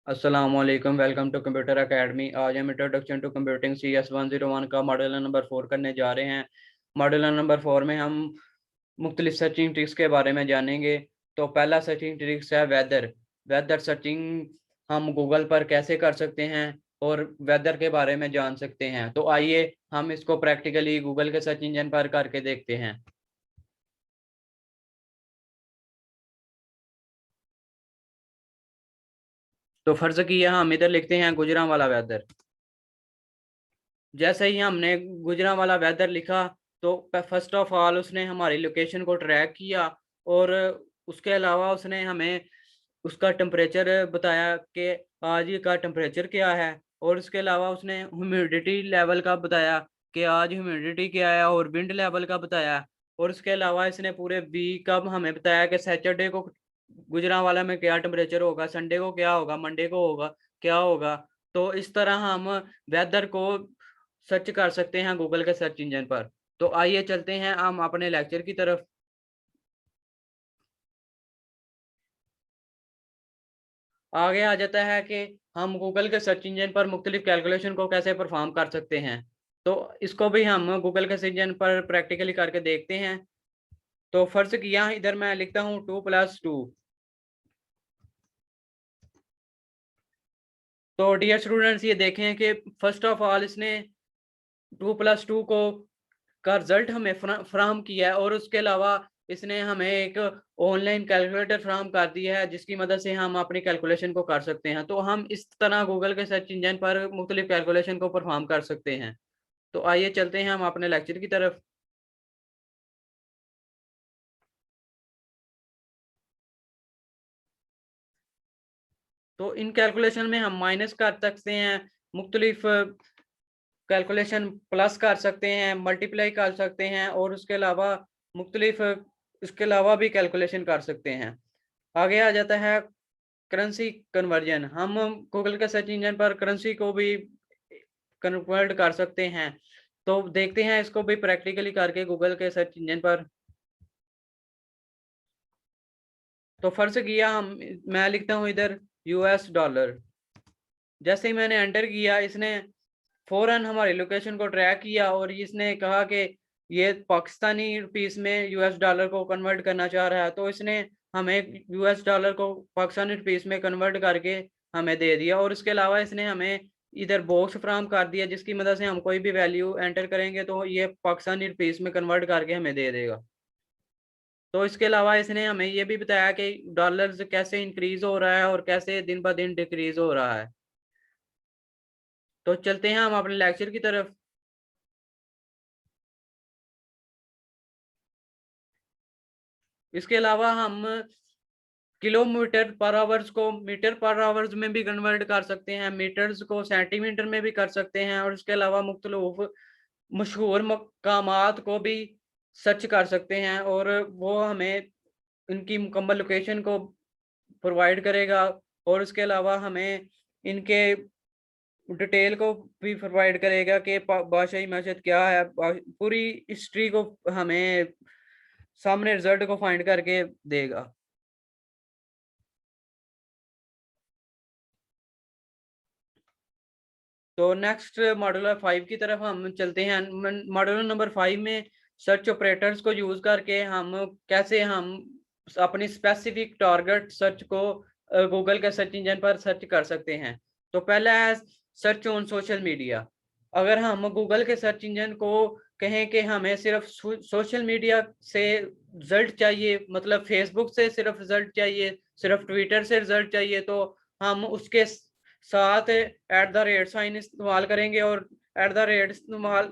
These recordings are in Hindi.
अस्सलामुअलैकुम, वेलकम टू कंप्यूटर एकेडमी। आज हम इंट्रोडक्शन टू कंप्यूटिंग CS101 का मॉड्यूल नंबर 4 करने जा रहे हैं। मॉड्यूल नंबर 4 में हम मुख्तलिफ सर्चिंग ट्रिक्स के बारे में जानेंगे। तो पहला सर्चिंग ट्रिक्स है वेदर। वेदर सर्चिंग हम गूगल पर कैसे कर सकते हैं और वेदर के बारे में जान सकते हैं। तो आइए हम इसको प्रैक्टिकली गूगल के सर्च इंजन पर करके देखते हैं। तो फर्ज किया हम इधर लिखते हैं गुजरांवाला वेदर। जैसे ही हमने गुजरांवाला वेदर लिखा तो फर्स्ट ऑफ ऑल उसने हमारी लोकेशन को ट्रैक किया और उसके अलावा उसने हमें उसका टेम्परेचर बताया कि आज का टेम्परेचर क्या है, और उसके अलावा उसने ह्यूमिडिटी लेवल का बताया कि आज ह्यूमिडिटी क्या है, और विंड लेवल का बताया। और उसके अलावा इसने पूरे वीक का हमें बताया कि सैटरडे को गुजरांवाला में क्या टेम्परेचर होगा, संडे को क्या होगा, मंडे को होगा क्या होगा। तो इस तरह हम वेदर को सर्च कर सकते हैं गूगल के सर्च इंजन पर। तो आइए चलते हैं हम अपने लेक्चर की तरफ। आगे आ जाता है कि हम गूगल के सर्च इंजन पर मुख्तलिफ कैलकुलेशन को कैसे परफॉर्म कर सकते हैं। तो इसको भी हम गूगल के सर्च इंजन पर प्रैक्टिकली करके देखते हैं। तो फर्ज किया इधर मैं लिखता हूँ 2+2। तो डियर स्टूडेंट्स, ये देखें कि फर्स्ट ऑफ ऑल इसने 2+2 को का रिजल्ट हमें फ्राहम किया है, और उसके अलावा इसने हमें एक ऑनलाइन कैलकुलेटर फ्राहम कर दिया है जिसकी मदद से हम अपनी कैलकुलेशन को कर सकते हैं। तो हम इस तरह गूगल के सर्च इंजन पर मुख्तलिफ कैलकुलेशन को परफॉर्म कर सकते हैं। तो आइए चलते हैं हम अपने लेक्चर की तरफ। तो इन कैलकुलेशन में हम माइनस कर सकते हैं, मुख्तलिफ कैलकुलेशन प्लस कर सकते हैं, मल्टीप्लाई कर सकते हैं, और उसके अलावा मुख्तलिफ इसके अलावा भी कैलकुलेशन कर सकते हैं। आगे आ जाता है करेंसी कन्वर्जन। हम गूगल के सर्च इंजन पर करेंसी को भी कन्वर्ट कर सकते हैं। तो देखते हैं इसको भी प्रैक्टिकली करके गूगल के सर्च इंजन पर। तो फर्ज किया हम मैं लिखता हूँ इधर US डॉलर। जैसे ही मैंने एंटर किया इसने फौरन हमारी लोकेशन को ट्रैक किया, और इसने कहा कि ये पाकिस्तानी रुपीस में US डॉलर को कन्वर्ट करना चाह रहा है। तो इसने हमें US डॉलर को पाकिस्तानी रुपीस में कन्वर्ट करके हमें दे दिया, और उसके अलावा इसने हमें इधर बॉक्स फ्राहम कर दिया जिसकी मदद से हम कोई भी वैल्यू एंटर करेंगे तो ये पाकिस्तानी रुपीस में कन्वर्ट करके हमें दे देगा। तो इसके अलावा इसने हमें ये भी बताया कि डॉलर्स कैसे इंक्रीज हो रहा है और कैसे दिन ब दिन डिक्रीज हो रहा है। तो चलते हैं हम अपने लेक्चर की तरफ। इसके अलावा हम किलोमीटर पर आवर्स को मीटर पर आवर्स में भी कन्वर्ट कर सकते हैं, मीटर्स को सेंटीमीटर में भी कर सकते हैं, और इसके अलावा मुख्तलिफ मशहूर मकामात को भी सर्च कर सकते हैं, और वो हमें इनकी मुकम्मल लोकेशन को प्रोवाइड करेगा। और उसके अलावा हमें इनके डिटेल को भी प्रोवाइड करेगा कि बादशाही मस्जिद क्या है, पूरी हिस्ट्री को हमें सामने रिजल्ट को फाइंड करके देगा। तो नेक्स्ट मॉड्यूलर 5 की तरफ हम चलते हैं। मॉड्यूलर नंबर 5 में सर्च ऑपरेटर्स को यूज करके हम कैसे हम अपनी स्पेसिफिक टारगेट सर्च को गूगल के सर्च इंजन पर सर्च कर सकते हैं। तो पहला है सर्च ऑन सोशल मीडिया। अगर हम गूगल के सर्च इंजन को कहें कि हमें सिर्फ सोशल मीडिया से रिजल्ट चाहिए, मतलब फेसबुक से सिर्फ रिजल्ट चाहिए, सिर्फ ट्विटर से रिजल्ट चाहिए, तो हम उसके साथ @साइन इस्तेमाल करेंगे, और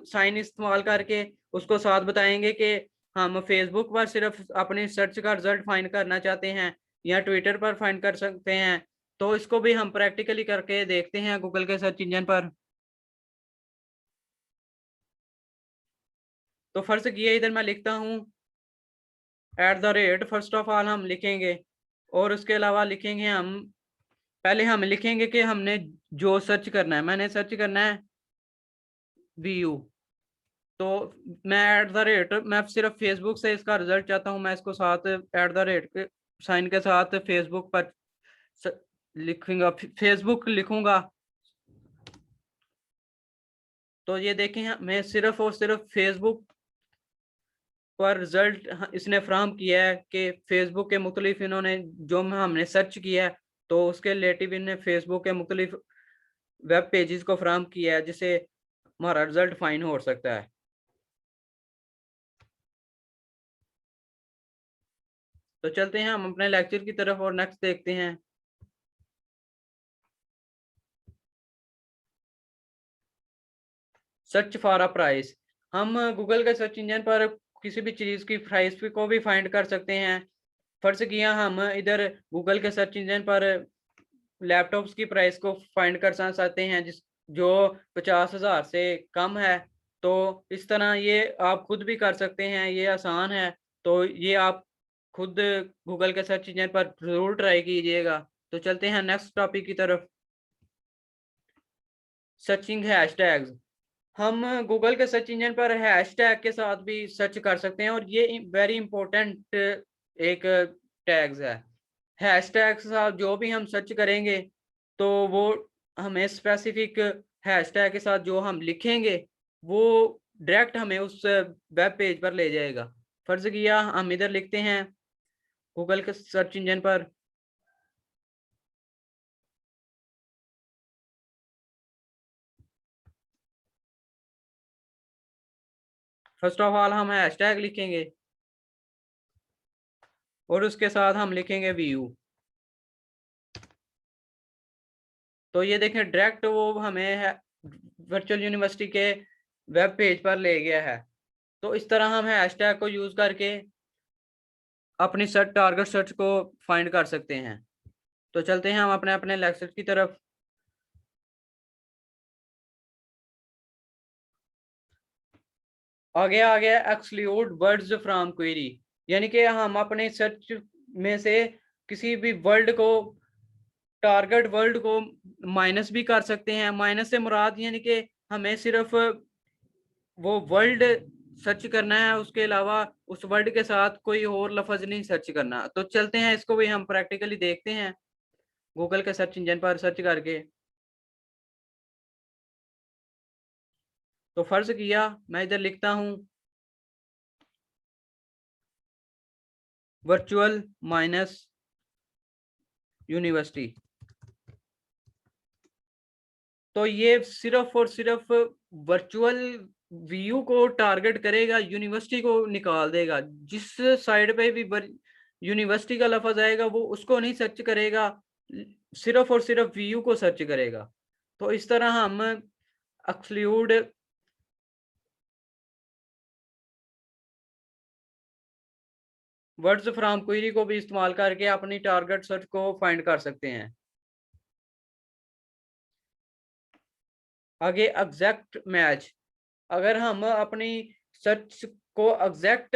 साइन इस्तेमाल करके उसको साथ बताएंगे कि हम फेसबुक पर सिर्फ अपनी सर्च का रिजल्ट फाइंड करना चाहते हैं या ट्विटर पर फाइंड कर सकते हैं। तो इसको भी हम प्रैक्टिकली करके देखते हैं गूगल के सर्च इंजन पर। तो फर्ज किया इधर मैं लिखता हूँ फर्स्ट ऑफ ऑल हम लिखेंगे, और उसके अलावा लिखेंगे हम पहले हम लिखेंगे कि हमने जो सर्च करना है, मैंने सर्च करना है VU। तो मैं मैं सिर्फ फेसबुक से इसका रिजल्ट चाहता हूँ, मैं इसको साथ @ के साइन के साथ फेसबुक पर लिखूंगा, फेसबुक लिखूंगा, तो ये देखें मैं सिर्फ और सिर्फ फेसबुक पर रिजल्ट इसने फ्राहम किया है कि फेसबुक के मुख्तलिफ इन्होंने जो हमने सर्च किया है तो उसके रिलेटिव इन्हें फेसबुक के मुख्तलिफ वेब पेजेस को फ्राहम किया है जिससे हमारा रिजल्ट फाइन हो सकता है। तो चलते हैं हम अपने लेक्चर की तरफ और नेक्स्ट देखते हैं। सर्च फॉर अ प्राइस, हम गूगल के सर्च इंजन पर किसी भी चीज की प्राइस को भी फाइंड कर सकते हैं। फर्ज किया हम इधर गूगल के सर्च इंजन पर लैपटॉप्स की प्राइस को फाइंड कर सकते हैं जिस जो 50,000 से कम है। तो इस तरह ये आप खुद भी कर सकते हैं, ये आसान है। तो ये आप खुद गूगल के सर्च इंजन पर जरूर ट्राई कीजिएगा। तो चलते हैं नेक्स्ट टॉपिक की तरफ, सर्चिंग हैशटैग्स। हम गूगल के सर्च इंजन पर हैशटैग के साथ भी सर्च कर सकते हैं और ये वेरी इंपॉर्टेंट एक टैग्स है। हैशटैग के साथ जो भी हम सर्च करेंगे तो वो हमें स्पेसिफिक हैशटैग के साथ जो हम लिखेंगे वो डायरेक्ट हमें उस वेब पेज पर ले जाएगा। फर्ज किया हम इधर लिखते हैं गूगल के सर्च इंजन पर, फर्स्ट ऑफ ऑल हम हैशटैग लिखेंगे और उसके साथ हम लिखेंगे व्यू। तो ये देखें डायरेक्ट वो हमें वर्चुअल यूनिवर्सिटी के वेब पेज पर ले गया है। तो इस तरह हम हैशटैग को यूज करके अपनी सर्च टारगेट सर्च को फाइंड कर सकते हैं। तो चलते हैं हम अपने अपने लेक्चर की तरफ। आगे आ गया एक्सक्लूड वर्ड्स फ्रॉम क्वेरी, यानी कि हम अपने सर्च में से किसी भी वर्ड को, टारगेट वर्ड को माइनस भी कर सकते हैं। माइनस से मुराद यानी कि हमें सिर्फ वो वर्ड सर्च करना है, उसके अलावा उस वर्ड के साथ कोई और लफ्ज नहीं सर्च करना। तो चलते हैं इसको भी हम प्रैक्टिकली देखते हैं गूगल के सर्च इंजन पर सर्च करके। तो फर्ज किया मैं इधर लिखता हूं वर्चुअल माइनस यूनिवर्सिटी, तो ये सिर्फ और सिर्फ वर्चुअल व्यू को टारगेट करेगा, यूनिवर्सिटी को निकाल देगा। जिस साइड पे भी यूनिवर्सिटी का लफ्ज आएगा वो उसको नहीं सर्च करेगा, सिर्फ और सिर्फ व्यू को सर्च करेगा। तो इस तरह हम एक्सक्लूड वर्ड्स फ्रॉम क्वेरी को भी इस्तेमाल करके अपनी टारगेट सर्च को फाइंड कर सकते हैं। आगे एग्जैक्ट मैच, अगर हम अपनी सर्च को एग्जैक्ट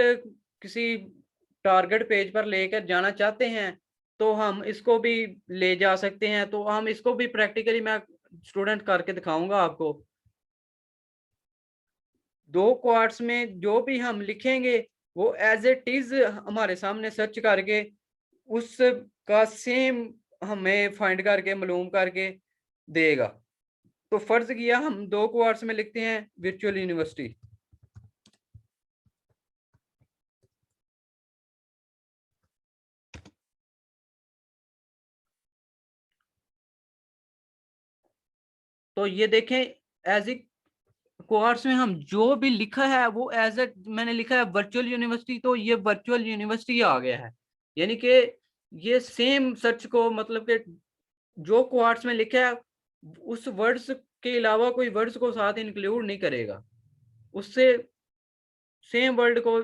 किसी टारगेट पेज पर लेकर जाना चाहते हैं तो हम इसको भी ले जा सकते हैं। तो हम इसको भी प्रैक्टिकली मैं स्टूडेंट करके दिखाऊंगा आपको। दो क्वार्ट्स में जो भी हम लिखेंगे वो एज इट इज हमारे सामने सर्च करके उस का सेम हमें फाइंड करके मालूम करके देगा। तो फर्ज किया हम दो क्वार्ट्स में लिखते हैं वर्चुअल यूनिवर्सिटी, तो ये देखें एज ए कोर्स में हम जो भी लिखा है वो एज ए मैंने लिखा है वर्चुअल यूनिवर्सिटी, तो ये वर्चुअल यूनिवर्सिटी आ गया है। यानी कि ये सेम सर्च को मतलब कि जो क्वार्ट्स में लिखा है उस वर्ड्स के अलावा कोई वर्ड्स को साथ इंक्लूड नहीं करेगा, उससे सेम वर्ड को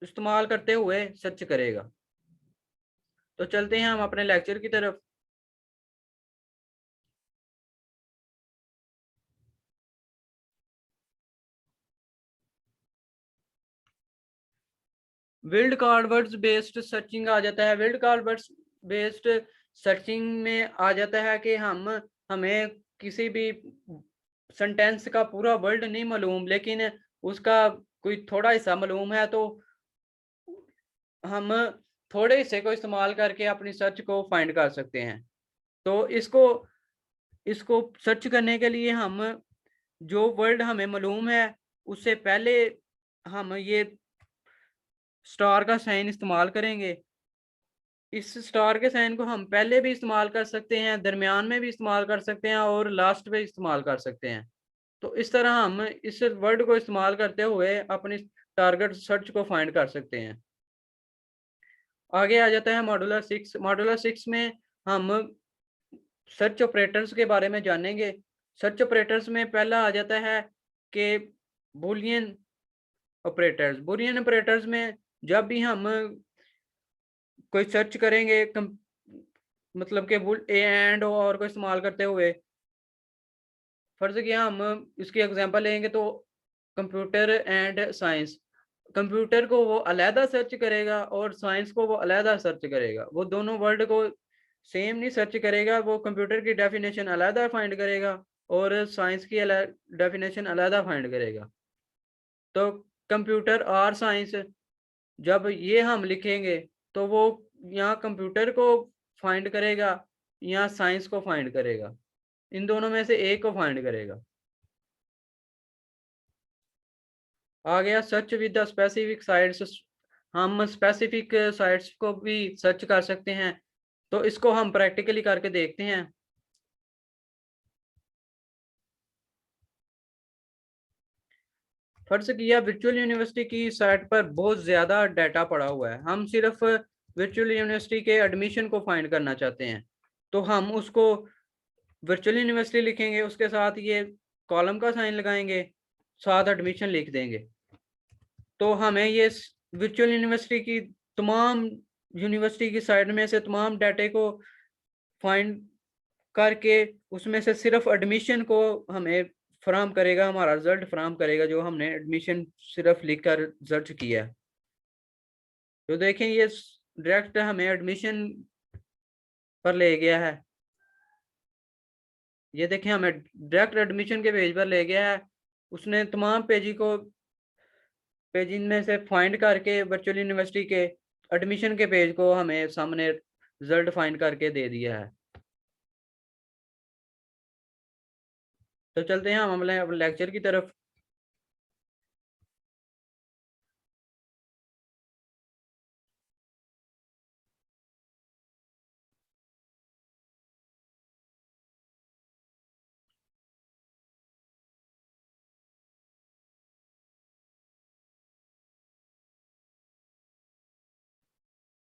इस्तेमाल करते हुए सर्च करेगा। तो चलते हैं हम अपने लेक्चर की तरफ। विल्ड कार्डवर्ड्स बेस्ड सर्चिंग आ जाता है। विल्ड कार्डवर्ड्स बेस्ड सर्चिंग में आ जाता है कि हमें किसी भी सेंटेंस का पूरा वर्ड नहीं मालूम लेकिन उसका कोई थोड़ा हिस्सा मालूम है, तो हम थोड़े हिस्से को इस्तेमाल करके अपनी सर्च को फाइंड कर सकते हैं। तो इसको इसको सर्च करने के लिए हम जो वर्ड हमें मालूम है उससे पहले हम ये स्टार का साइन इस्तेमाल करेंगे। इस स्टार के साइन को हम पहले भी इस्तेमाल कर सकते हैं, दरमियान में भी इस्तेमाल कर सकते हैं और लास्ट पे इस्तेमाल कर सकते हैं। तो इस तरह हम इस वर्ड को इस्तेमाल करते हुए अपनी टारगेट सर्च को फाइंड कर सकते हैं। आगे आ जाता है मॉड्यूलर 6। मॉड्यूलर 6 में हम सर्च ऑपरेटर्स के बारे में जानेंगे। सर्च ऑपरेटर्स में पहला आ जाता है कि बूलियन ऑपरेटर्स। बूलियन ऑपरेटर्स में जब भी हम कोई सर्च करेंगे मतलब कि बुल ए एंड और को इस्तेमाल करते हुए, फर्ज किया हम इसकी एग्जांपल लेंगे तो कंप्यूटर एंड साइंस। कंप्यूटर को वो अलहदा सर्च करेगा और साइंस को वो अलहदा सर्च करेगा। वो दोनों वर्ड को सेम नहीं सर्च करेगा। वो कंप्यूटर की डेफिनेशन अलहदा फाइंड करेगा और साइंस की डेफिनेशन अलहदा फाइंड करेगा। तो कंप्यूटर और साइंस जब ये हम लिखेंगे तो वो यहाँ कंप्यूटर को फाइंड करेगा या साइंस को फाइंड करेगा। इन दोनों में से एक को फाइंड करेगा। आ गया search with the specific sites. हम स्पेसिफिक साइट्स को भी सर्च कर सकते हैं। तो इसको हम प्रैक्टिकली करके देखते हैं। फर्ज किया वर्चुअल यूनिवर्सिटी की साइट पर बहुत ज़्यादा डाटा पड़ा हुआ है। हम सिर्फ वर्चुअल यूनिवर्सिटी के एडमिशन को फाइंड करना चाहते हैं। तो हम उसको वर्चुअल यूनिवर्सिटी लिखेंगे, उसके साथ ये कॉलम का साइन लगाएंगे, साथ एडमिशन लिख देंगे। तो हमें ये वर्चुअल यूनिवर्सिटी की तमाम यूनिवर्सिटी की साइट में से तमाम डाटे को फाइंड करके उसमें से सिर्फ एडमिशन को हमें फराहम करेगा, हमारा रिजल्ट फराहम करेगा जो हमने एडमिशन सिर्फ लिख कर सर्च किया है। तो देखें ये डायरेक्ट हमें एडमिशन पर ले गया है। ये देखें हमें डायरेक्ट एडमिशन के पेज पर ले गया है। उसने तमाम पेज इनमें से फाइंड करके वर्चुअल यूनिवर्सिटी के एडमिशन के पेज को हमें सामने रिजल्ट फाइंड करके दे दिया है। तो चलते हैं हम अपने लेक्चर की तरफ।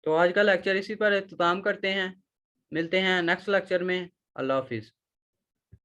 तो आज का लेक्चर इसी पर इख्तिताम करते हैं। मिलते हैं नेक्स्ट लेक्चर में। अल्लाह हाफिज़।